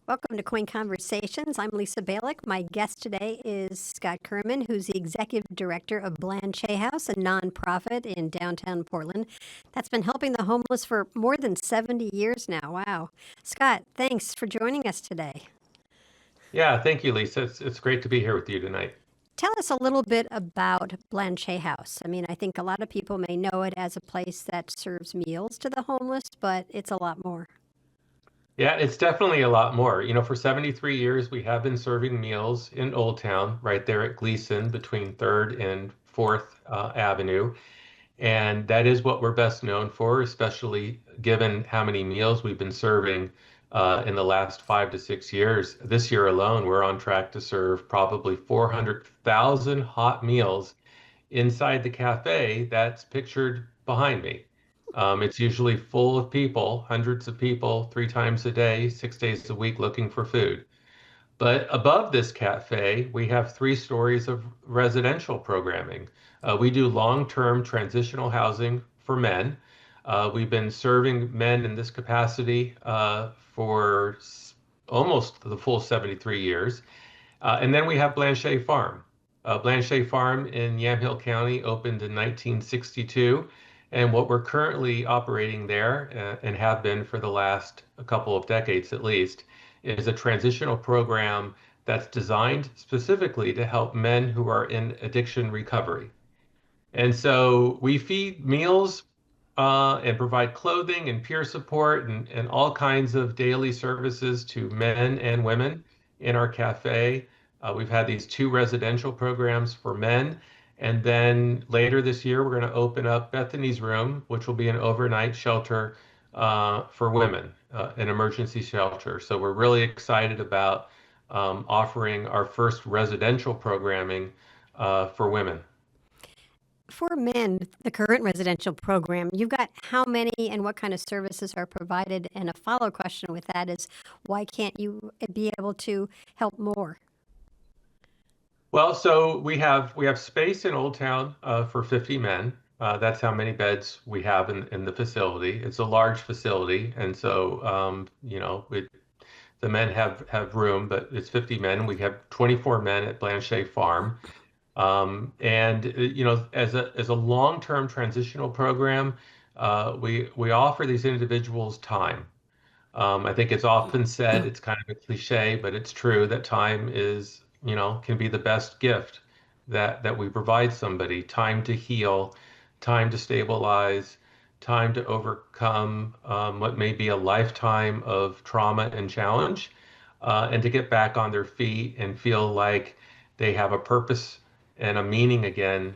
Welcome to KOIN Conversations. I'm Lisa Balick. My guest today is Scott Kerman, who's the executive director of Blanchet House, a nonprofit in downtown Portland that's been helping the homeless for more than 70 years now. Wow. Scott, thanks for joining us today. Yeah, thank you, Lisa. It's great to be here with you tonight. Tell us a little bit about Blanchet House. I mean, I think a lot of people may know it as a place that serves meals to the homeless, but it's a lot more. Yeah, it's definitely a lot more. For 73 years, we have been serving meals in Old Town, right there at Gleason between 3rd and 4th Avenue. And that is what we're best known for, especially given how many meals we've been serving in the last 5 to 6 years. This year alone, we're on track to serve probably 400,000 hot meals inside the cafe that's pictured behind me. It's usually full of people, hundreds of people, 3 times a day, 6 days a week looking for food. But above this cafe, we have 3 stories of residential programming. We do long-term transitional housing for men. We've been serving men in this capacity for almost the full 73 years. And then we have Blanchet Farm. Blanchet Farm in Yamhill County opened in 1962. And what we're currently operating there, and have been for the last a couple of decades at least, is a transitional program that's designed specifically to help men who are in addiction recovery. And so we feed meals and provide clothing and peer support and all kinds of daily services to men and women in our cafe. We've had these 2 residential programs for men. And then later this year, we're going to open up Bethany's Room, which will be an overnight shelter for women, an emergency shelter. So we're really excited about offering our first residential programming for women. For men, the current residential program, you've got how many and what kind of services are provided? And a follow question with that is, why can't you be able to help more? Well, so we have space in Old Town for 50 men. That's how many beds we have in the facility. It's a large facility, and so the men have room, but it's 50 men. We have 24 men at Blanchet Farm, and as a long-term transitional program, we offer these individuals time. I think it's often said, it's kind of a cliche, but it's true that time can be the best gift that we provide somebody. Time to heal, time to stabilize, time to overcome what may be a lifetime of trauma and challenge, and to get back on their feet and feel like they have a purpose and a meaning again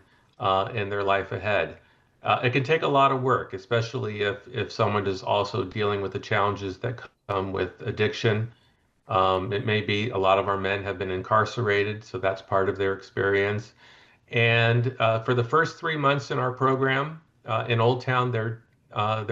in their life ahead. It can take a lot of work, especially if someone is also dealing with the challenges that come with addiction. It may be a lot of our men have been incarcerated, so that's part of their experience. And for the first 3 months in our program in Old Town, they're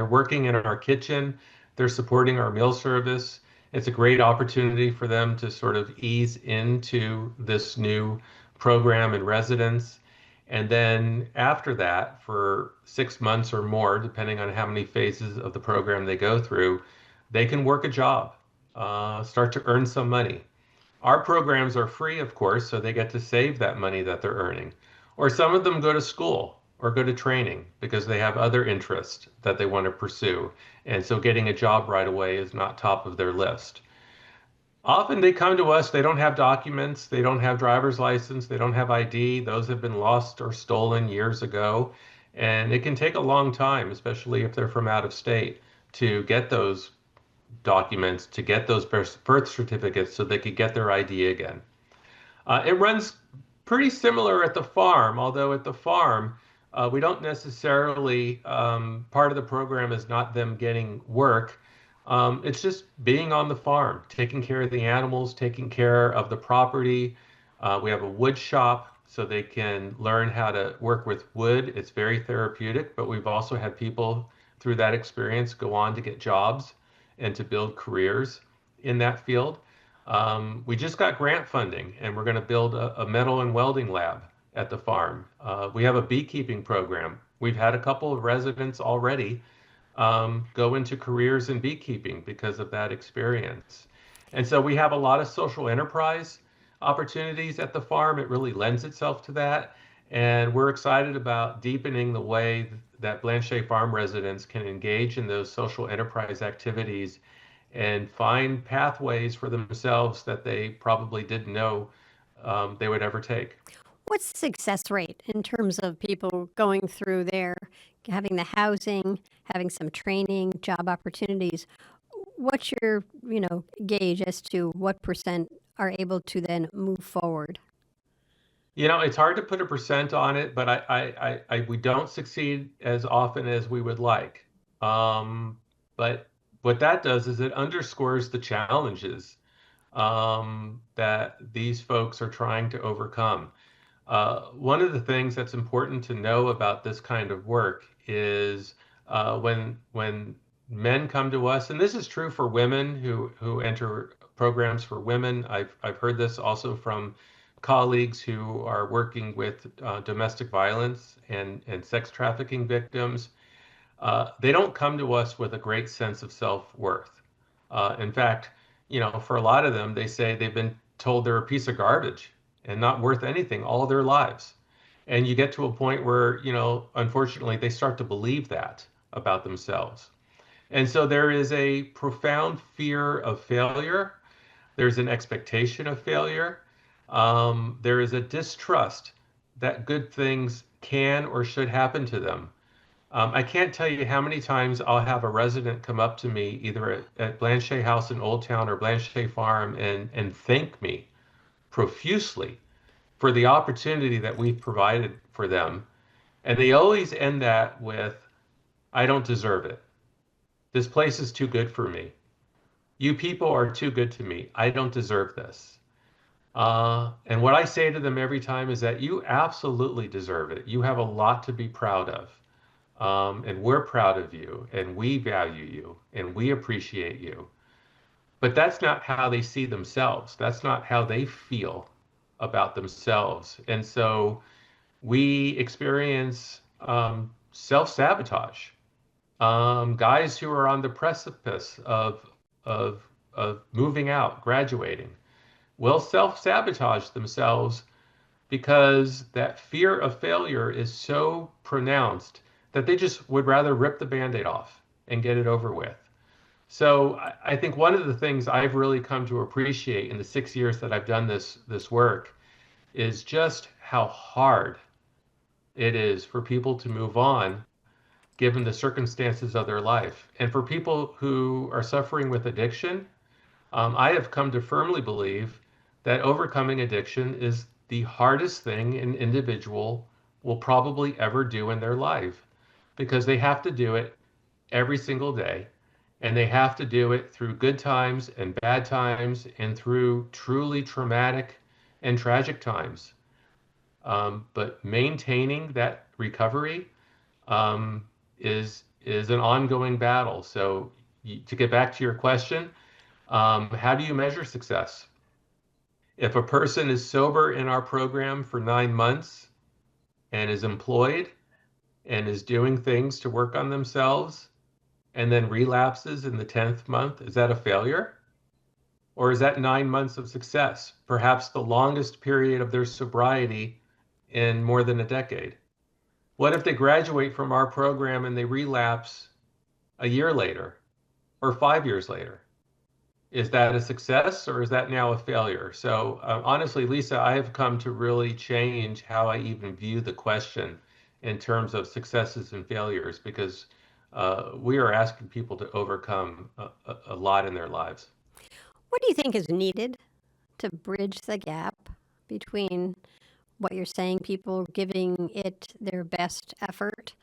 working in our kitchen. They're supporting our meal service. It's a great opportunity for them to sort of ease into this new program and residence. And then after that, for 6 months or more, depending on how many phases of the program they go through, they can work a job, start to earn some money. Our programs are free, of course, so they get to save that money that they're earning. Or some of them go to school or go to training because they have other interests that they want to pursue. And so getting a job right away is not top of their list. Often they come to us, they don't have documents, they don't have driver's license, they don't have ID. Those have been lost or stolen years ago. And it can take a long time, especially if they're from out of state, to get those documents, to get those birth certificates so they could get their ID again. It runs pretty similar at the farm, although at the farm, we don't necessarily, part of the program is not them getting work. It's just being on the farm, taking care of the animals, taking care of the property. We have a wood shop so they can learn how to work with wood. It's very therapeutic, but we've also had people through that experience go on to get jobs and to build careers in that field. We just got grant funding and we're going to build a metal and welding lab at the farm. We have a beekeeping program. We've had a couple of residents already go into careers in beekeeping because of that experience. And so we have a lot of social enterprise opportunities at the farm. It really lends itself to that. And we're excited about deepening the way that Blanchet farm residents can engage in those social enterprise activities and find pathways for themselves that they probably didn't know they would ever take. What's the success rate in terms of people going through there, having the housing, having some training, job opportunities? What's your, gauge as to what percent are able to then move forward? It's hard to put a percent on it, but we don't succeed as often as we would like. But what that does is it underscores the challenges that these folks are trying to overcome. One of the things that's important to know about this kind of work is when men come to us, and this is true for women who enter programs for women. I've heard this also from colleagues who are working with domestic violence and sex trafficking victims. They don't come to us with a great sense of self-worth. In fact, for a lot of them, they say they've been told they're a piece of garbage and not worth anything all their lives. And you get to a point where, unfortunately, they start to believe that about themselves. And so there is a profound fear of failure. There's an expectation of failure. There is a distrust that good things can or should happen to them. I can't tell you how many times I'll have a resident come up to me either at Blanchet House in Old Town or Blanchet Farm and thank me profusely for the opportunity that we've provided for them. And they always end that with, I don't deserve it. This place is too good for me. You people are too good to me. I don't deserve this. And what I say to them every time is that you absolutely deserve it. You have a lot to be proud of. And we're proud of you, and we value you, and we appreciate you. But that's not how they see themselves. That's not how they feel about themselves. And so we experience self-sabotage. Guys who are on the precipice of moving out, graduating, will self-sabotage themselves because that fear of failure is so pronounced that they just would rather rip the Band-Aid off and get it over with. So I think one of the things I've really come to appreciate in the 6 years that I've done this work is just how hard it is for people to move on given the circumstances of their life. And for people who are suffering with addiction, I have come to firmly believe that overcoming addiction is the hardest thing an individual will probably ever do in their life because they have to do it every single day. And they have to do it through good times and bad times and through truly traumatic and tragic times. But maintaining that recovery is an ongoing battle. So to get back to your question, how do you measure success? If a person is sober in our program for 9 months and is employed and is doing things to work on themselves and then relapses in the 10th month, is that a failure? Or is that 9 months of success, perhaps the longest period of their sobriety in more than a decade? What if they graduate from our program and they relapse a year later or 5 years later? Is that a success or is that now a failure? So honestly, Lisa, I have come to really change how I even view the question in terms of successes and failures because we are asking people to overcome a lot in their lives. What do you think is needed to bridge the gap between what you're saying, people giving it their best effort,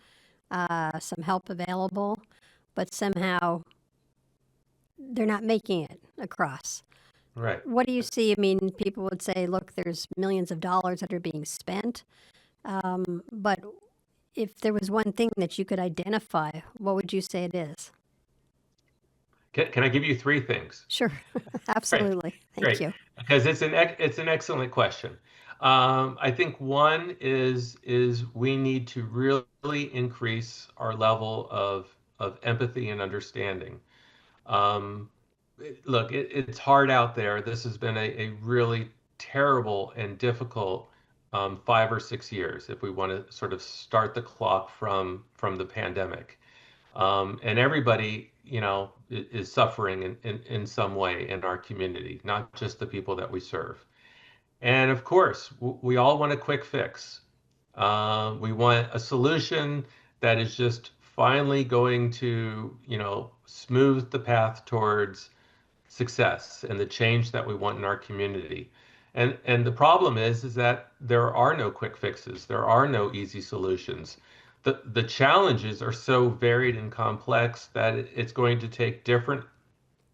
some help available, but somehow they're not making it across? Right. What do you see? I mean, people would say, look, there's millions of dollars that are being spent. But if there was one thing that you could identify, what would you say it is? Can I give you three things? Sure, Great, absolutely. Thank great. you. Because it's an excellent question. I think one is we need to really increase our level of empathy and understanding. Um, Look, it's hard out there. This has been a really terrible and difficult 5 or 6 years if we want to sort of start the clock from the pandemic. And everybody, is suffering in some way in our community, not just the people that we serve. And of course, we all want a quick fix. We want a solution that is just finally going to, smooth the path towards success and the change that we want in our community. And the problem is that there are no quick fixes. There are no easy solutions. The challenges are so varied and complex that it's going to take different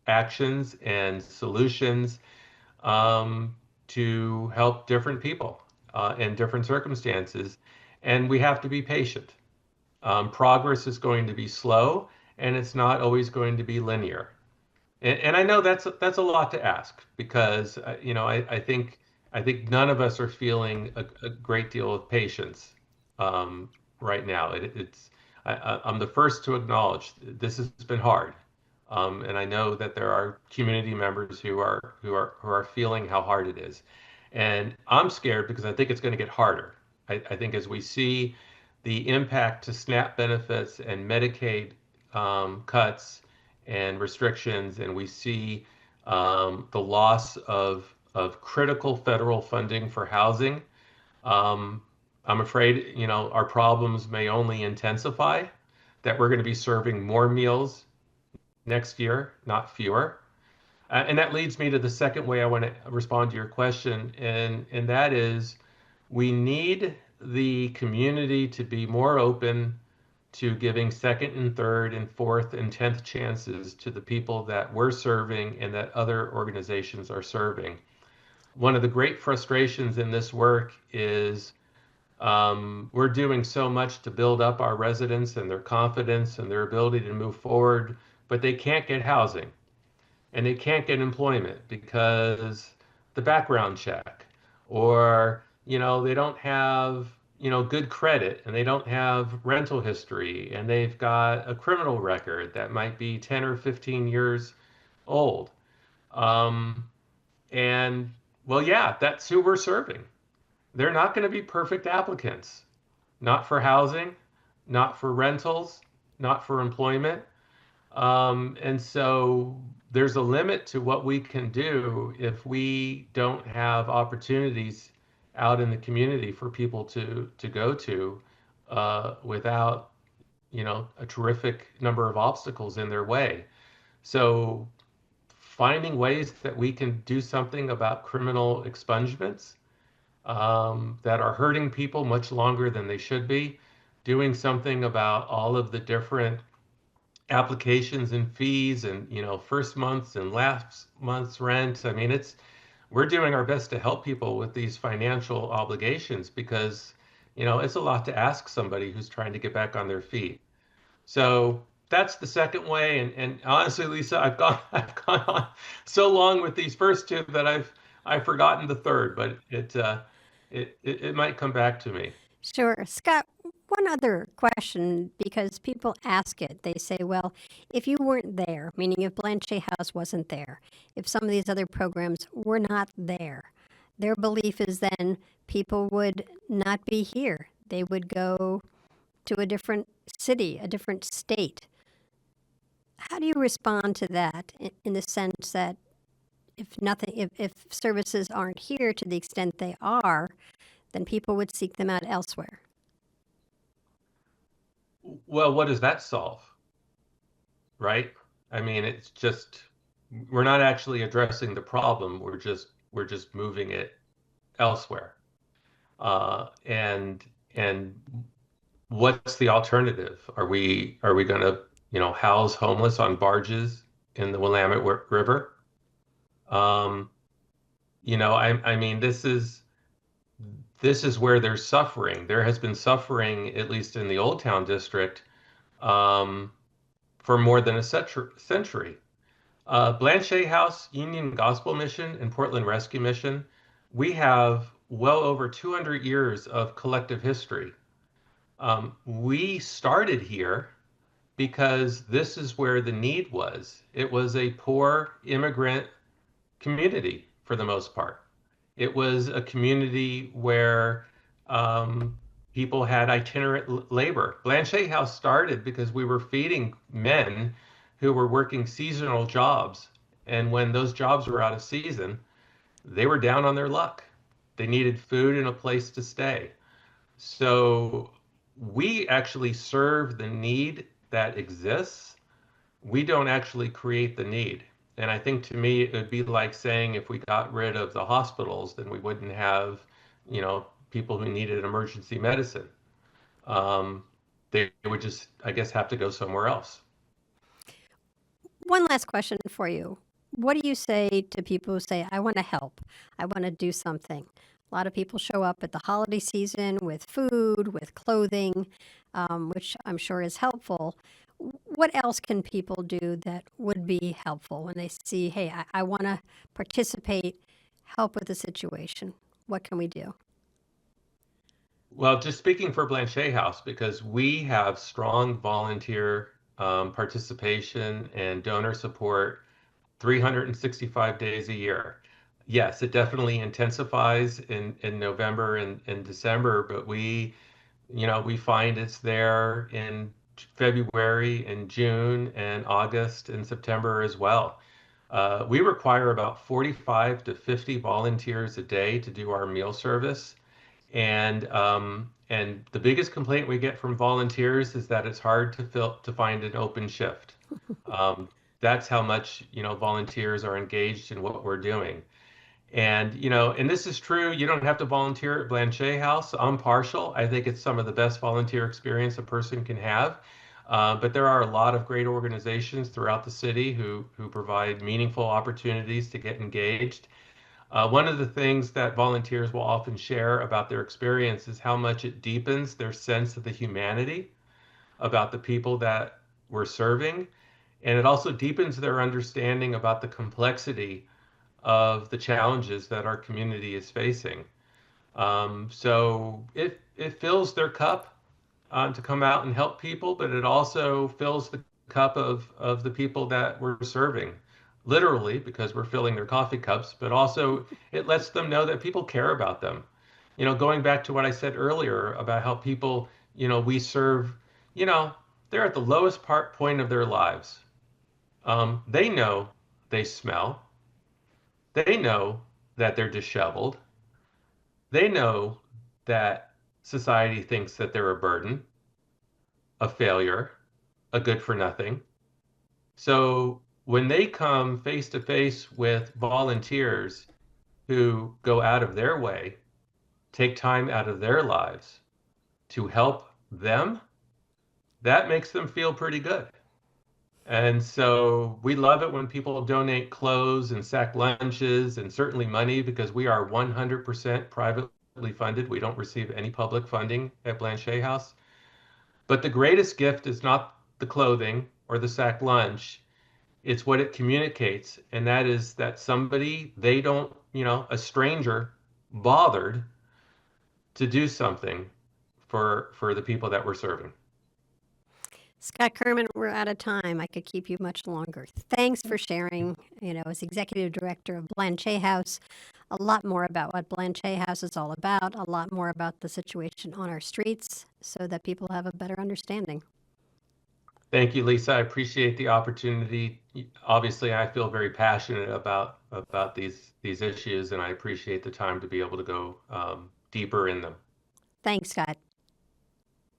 actions and solutions um, to help different people in different circumstances. And we have to be patient. Progress is going to be slow, and it's not always going to be linear. And I know that's a lot to ask because I think none of us are feeling a great deal of patience right now. I'm the first to acknowledge this has been hard, and I know that there are community members who are feeling how hard it is, and I'm scared because I think it's going to get harder. I think as we see the impact to SNAP benefits and Medicaid cuts and restrictions, and we see the loss of critical federal funding for housing. Um, I'm afraid, our problems may only intensify, that we're going to be serving more meals next year, not fewer. And that leads me to the second way I want to respond to your question, and that is we need the community to be more open to giving second and third and fourth and 10th chances to the people that we're serving and that other organizations are serving. One of the great frustrations in this work is we're doing so much to build up our residents and their confidence and their ability to move forward, but they can't get housing and they can't get employment because the background check, or they don't have good credit, and they don't have rental history, and they've got a criminal record that might be 10 or 15 years old. um, and well, yeah, that's who we're serving. They're not going to be perfect applicants, not for housing, not for rentals, not for employment. And so there's a limit to what we can do if we don't have opportunities out in the community for people to go to without, a terrific number of obstacles in their way. So finding ways that we can do something about criminal expungements that are hurting people much longer than they should be, doing something about all of the different applications and fees and first month's and last month's rent. I mean, it's we're doing our best to help people with these financial obligations because it's a lot to ask somebody who's trying to get back on their feet. So that's the second way. And honestly, Lisa, I've gone on so long with these first two that I've forgotten the third, but it might come back to me. Sure. Scott, one other question, because people ask it. They say, well, if you weren't there, meaning if Blanchet House wasn't there, if some of these other programs were not there, their belief is then people would not be here. They would go to a different city, a different state. How do you respond to that in the sense that if services aren't here to the extent they are, then people would seek them out elsewhere? Well, what does that solve, right? I mean, it's just we're not actually addressing the problem. We're just moving it elsewhere. And what's the alternative? Are we going to house homeless on barges in the Willamette River? Um, I mean, this is where there's suffering. There has been suffering, at least in the Old Town district, um, for more than a century. Blanchet House Union Gospel Mission and Portland Rescue Mission, we have well over 200 years of collective history. We started here because this is where the need was. It was a poor immigrant community for the most part. It was a community where um, people had itinerant labor. Blanchet House started because we were feeding men who were working seasonal jobs. And when those jobs were out of season, they were down on their luck. They needed food and a place to stay. So we actually serve the need that exists. We don't actually create the need. And I think to me, it would be like saying if we got rid of the hospitals, then we wouldn't have, people who needed emergency medicine. Um, they would just, I guess, have to go somewhere else. One last question for you. What do you say to people who say, I want to help, I want to do something? A lot of people show up at the holiday season with food, with clothing, which I'm sure is helpful. What else can people do that would be helpful when they see, hey, I want to participate, help with the situation? What can we do? Well, just speaking for Blanchet House, because we have strong volunteer participation and donor support 365 days a year. Yes, it definitely intensifies in November and December, but we find it's there in February and June and August and September as well. We require about 45 to 50 volunteers a day to do our meal service. And the biggest complaint we get from volunteers is that it's hard to find an open shift. Um, that's how much, volunteers are engaged in what we're doing. And this is true. You don't have to volunteer at Blanchet House. I'm partial. I think it's some of the best volunteer experience a person can have. But there are a lot of great organizations throughout the city who provide meaningful opportunities to get engaged. One of the things that volunteers will often share about their experience is how much it deepens their sense of the humanity about the people that we're serving. And it also deepens their understanding about the complexity of the challenges that our community is facing. So it fills their cup to come out and help people, but it also fills the cup of the people that we're serving, literally, because we're filling their coffee cups, but also it lets them know that people care about them. Going back to what I said earlier about how people, we serve, you know, they're at the lowest point of their lives. They know they smell. They know that they're disheveled. They know that society thinks that they're a burden, a failure, a good for nothing. So when they come face to face with volunteers who go out of their way, take time out of their lives to help them, that makes them feel pretty good. And so we love it when people donate clothes and sack lunches and certainly money because we are 100% privately funded. We don't receive any public funding at Blanchet House. But the greatest gift is not the clothing or the sack lunch. It's what it communicates. And that is that somebody, they don't, a stranger bothered to do something for the people that we're serving. Scott Kerman, we're out of time. I could keep you much longer. Thanks for sharing, as executive director of Blanchet House, a lot more about what Blanchet House is all about, a lot more about the situation on our streets so that people have a better understanding. Thank you, Lisa. I appreciate the opportunity. Obviously, I feel very passionate about these issues, and I appreciate the time to be able to go deeper in them. Thanks, Scott.